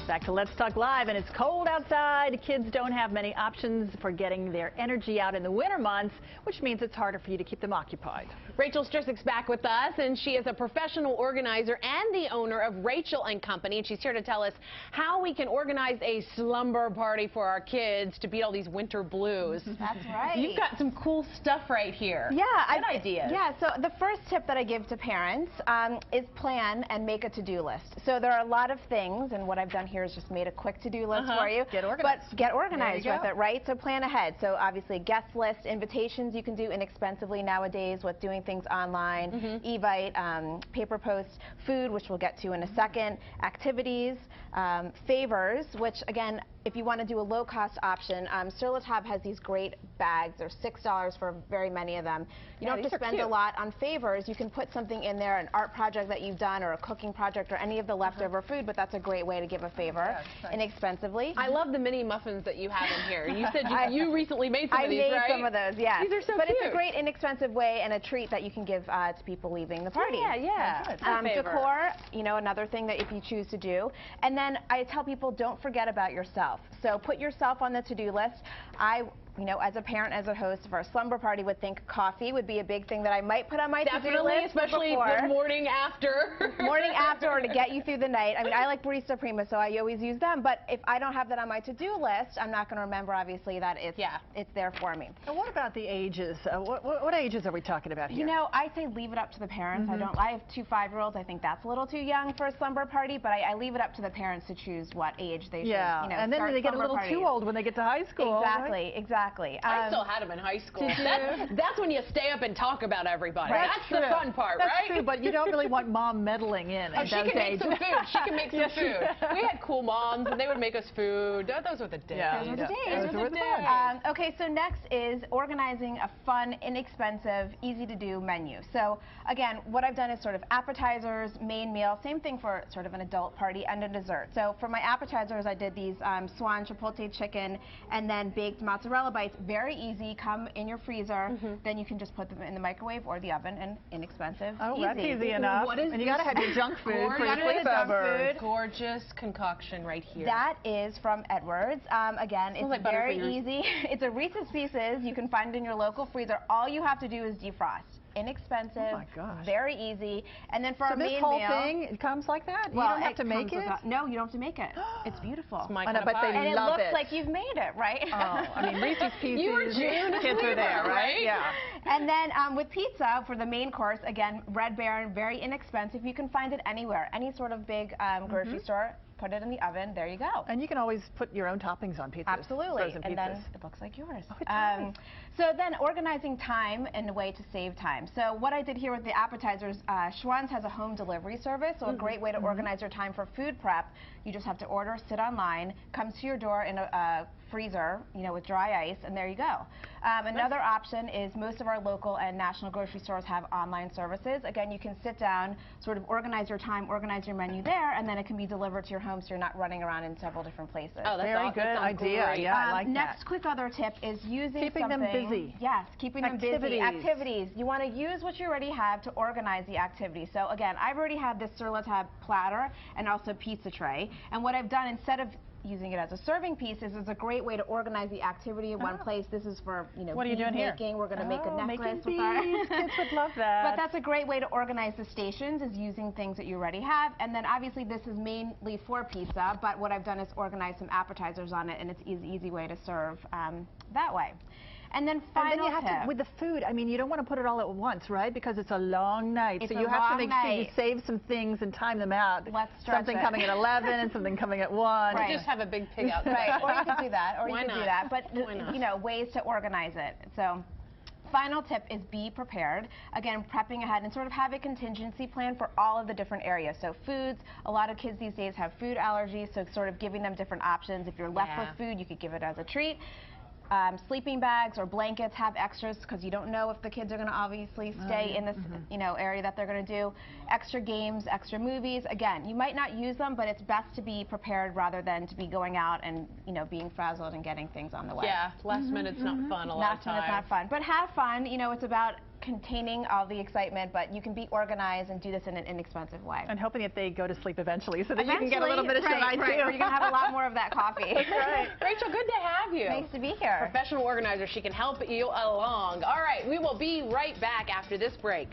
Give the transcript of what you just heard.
Back to Let's Talk Live, and it's cold outside. Kids don't have many options for getting their energy out in the winter months, which means it's harder for you to keep them occupied. Rachel Strissick's back with us, and she is a professional organizer and the owner of Rachel & Company, and she's here to tell us how we can organize a slumber party for our kids to beat all these winter blues. That's right. You've got some cool stuff right here. Yeah, Good ideas. Yeah, so the first tip that I give to parents is plan and make a to-do list. So there are a lot of things, and what I've done here is just made a quick to-do list for you. Get organized. But get organized with it, right? So plan ahead. So obviously guest list, invitations you can do inexpensively nowadays with doing things online, Evite, paper post, food, which we'll get to in a second, activities, favors, which again, if you want to do a low-cost option, Sterlitab has these great bags. They're $6 for very many of them. You don't have to spend a lot on favors. You can put something in there, an art project that you've done or a cooking project or any of the leftover food, but that's a great way to give a favor inexpensively. I love the mini muffins that you have in here. You said you recently made some of these, right? I made some of those, yes. These are so but cute. It's a great inexpensive way and a treat that you can give to people leaving the party. Decor, you know, another thing that if you choose to do. And then I tell people, don't forget about yourself. So put yourself on the to-do list. You know, as a parent, as a host for a slumber party, would think coffee would be a big thing that I might put on my to-do list. Especially the morning after. Morning after, or to get you through the night. I mean, I like Barista Prima, so I always use them. But if I don't have that on my to-do list, I'm not going to remember, obviously, that it's there for me. And what about the ages? What ages are we talking about here? You know, I say leave it up to the parents. I have 2 5-year-olds. I think that's a little too young for a slumber party, but I leave it up to the parents to choose what age they should, you know, and then they get a little too old when they get to high school. Exactly, exactly. I still had them in high school. That's when you stay up and talk about everybody. Right. That's the fun part, right? That's true, but you don't really want mom meddling in. She can make some food. She can make some food. We had cool moms, and they would make us food. Those were the days. Those were the days. Those were the days. Okay, so next is organizing a fun, inexpensive, easy-to-do menu. So again, what I've done is sort of appetizers, main meal, same thing for sort of an adult party, and a dessert. So for my appetizers, I did these swan chipotle chicken and then baked mozzarella bites. Very easy, come in your freezer, then you can just put them in the microwave or the oven, and inexpensive. Oh, that's easy enough. And you got to have your junk food for your sleepover. Gorgeous concoction right here. That is from Edwards. Again, it's very easy. It's a Reese's Pieces. You can find it in your local freezer. All you have to do is defrost. Inexpensive, oh my gosh, very easy. And then for our main meal, this whole thing, it comes like that? Well, you don't have to make it? No, you don't have to make it. It's beautiful. It's my kind of pie. And it looks like you've made it, right? Oh, I mean, Reese's Pieces. You were June. Kids are there, right? Yeah. And then with pizza, for the main course, again, Red Baron, very inexpensive. You can find it anywhere, any sort of big grocery store. Put it in the oven. There you go. And you can always put your own toppings on pizzas. Absolutely. Frozen pizzas. And then it looks like yours. Oh, it does. So then organizing time in a way to save time. So what I did here with the appetizers, Schwann's has a home delivery service, so a great way to organize your time for food prep. You just have to order, sit online, comes to your door in a freezer, you know, with dry ice, and there you go. Another option is most of our local and national grocery stores have online services. Again, you can sit down, sort of organize your time, organize your menu there, and then it can be delivered to your home so you're not running around in several different places. Oh, that's very good idea. Great. Yeah, I like that. Next quick other tip is using keeping them busy. Yes, keeping them busy. Activities. You want to use what you already have to organize the activity. So again, I've already had this Sterlitab platter and also pizza tray. And what I've done, instead of using it as a serving piece, is a great way to organize the activity in one place. This is for, you know, what are you doing making. Here? We're going to make a necklace with our kids would love that. But that's a great way to organize the stations, is using things that you already have. And then obviously this is mainly for pizza, but what I've done is organize some appetizers on it, and it's an easy way to serve that way. And then final you have to, with the food, I mean, you don't want to put it all at once, right? Because it's a long night. It's so you have to make sure you save some things and time them out. Let's stretch something coming at 11 and something coming at 1. Right. Just have a big pig out there. Right, or you could do that, or you could do that. But, you know, ways to organize it. So final tip is be prepared. Again, prepping ahead and sort of have a contingency plan for all of the different areas. So foods, a lot of kids these days have food allergies, so sort of giving them different options. If you're left with food, you could give it as a treat. Sleeping bags or blankets, have extras, because you don't know if the kids are going to obviously stay in this you know, area that they're going to do. Extra games, extra movies. Again, you might not use them, but it's best to be prepared rather than to be going out and, you know, being frazzled and getting things on the way. Yeah, last minute's not fun a lot of times. Last minute's not fun, but have fun. You know, it's about containing all the excitement, but you can be organized and do this in an inexpensive way. And hoping that they go to sleep eventually so that you can get a little bit of shine, right, too. or you're going to have a lot more of that coffee. Right. Rachel, good to have you. Nice to be here. Professional organizer. She can help you along. All right, we will be right back after this break.